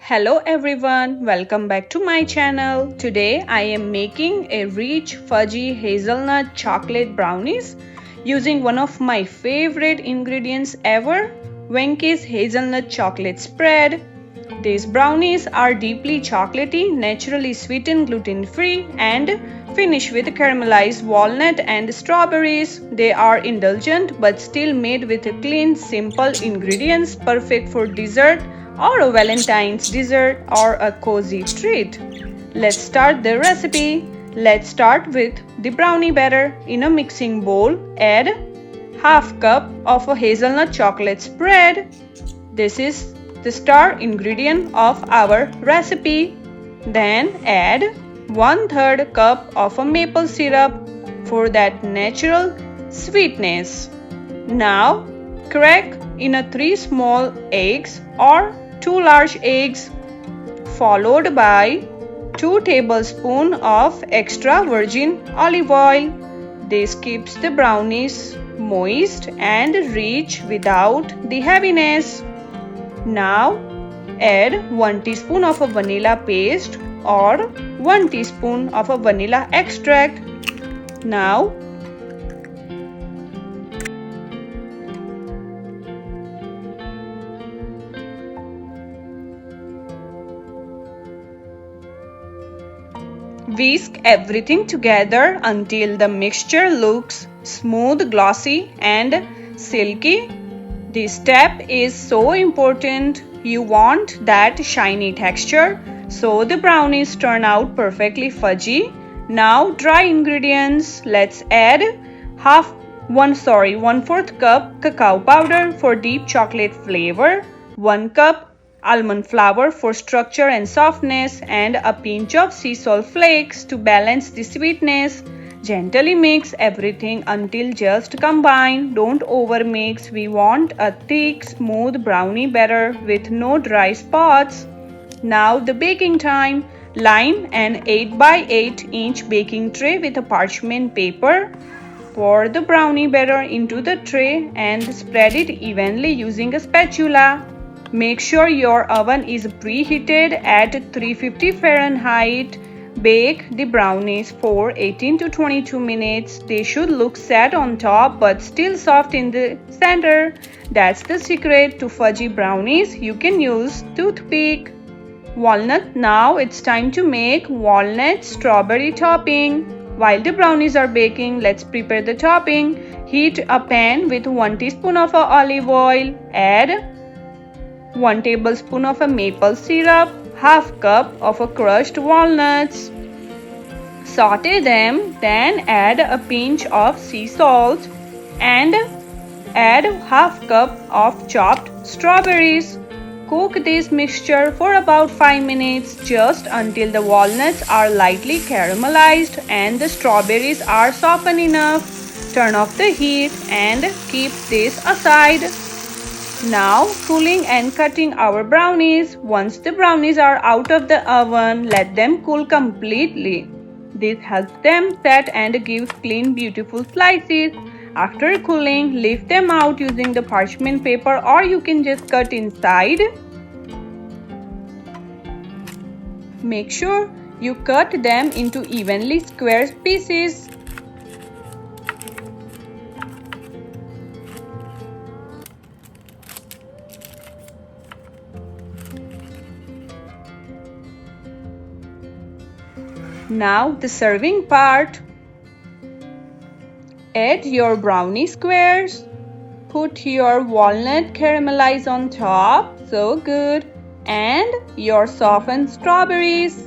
Hello everyone, welcome back to my channel. Today I am making a rich fudgy hazelnut chocolate brownies using one of my favorite ingredients ever, Wenky's hazelnut chocolate spread. These brownies are deeply chocolatey, naturally sweetened, gluten-free and finished with caramelized walnut and strawberries. They are indulgent but still made with clean, simple ingredients, perfect for dessert or a Valentine's dessert or a cozy treat. Let's start the recipe. Let's start with the brownie batter. In a mixing bowl, add half cup of a hazelnut chocolate spread. This is the star ingredient of our recipe. Then add 1/3 cup of a maple syrup for that natural sweetness. Now crack in a 3 small eggs or 2 large eggs, followed by 2 tablespoons of extra virgin olive oil. This keeps the brownies moist and rich without the heaviness. Now add 1 teaspoon of a vanilla paste or 1 teaspoon of a vanilla extract. Now whisk everything together until the mixture looks smooth, glossy and silky. This step is so important. You want that shiny texture so the brownies turn out perfectly fudgy. Now dry ingredients. Let's add 1/4 cup cacao powder for deep chocolate flavor, 1 cup almond flour for structure and softness, and a pinch of sea salt flakes to balance the sweetness. Gently mix everything until just combine. Don't overmix. We want a thick, smooth brownie batter with no dry spots. Now the baking time. Line an 8 by 8 inch baking tray with a parchment paper. Pour the brownie batter into the tray and spread it evenly using a spatula. Make sure your oven is preheated at 350 Fahrenheit. Bake the brownies for 18 to 22 minutes. They should look set on top but still soft in the center. That's the secret to fudgy brownies. You can use toothpick. Walnut. Now it's time to make walnut strawberry topping. While the brownies are baking, let's prepare the topping. Heat a pan with 1 teaspoon of olive oil. Add 1 tablespoon of a maple syrup, half cup of crushed walnuts. Saute them, then add a pinch of sea salt and add half cup of chopped strawberries. Cook this mixture for about 5 minutes, just until the walnuts are lightly caramelized and the strawberries are softened enough. Turn off the heat and keep this aside. Now cooling and cutting our brownies. Once the brownies are out of the oven, let them cool completely. This helps them set and gives clean, beautiful slices. After cooling, lift them out using the parchment paper or you can just cut inside. Make sure you cut them into evenly square pieces. Now the serving part. Add your brownie squares. Put your walnut caramelize on top. So good. And your softened strawberries.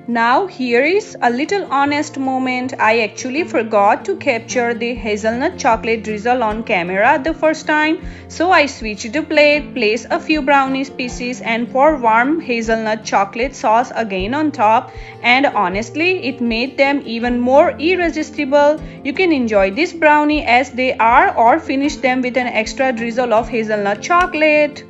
Now here is a little honest moment. I actually forgot to capture the hazelnut chocolate drizzle on camera the first time. So I switched the plate, place a few brownies pieces and pour warm hazelnut chocolate sauce again on top. And honestly, it made them even more irresistible. You can enjoy this brownie as they are or finish them with an extra drizzle of hazelnut chocolate.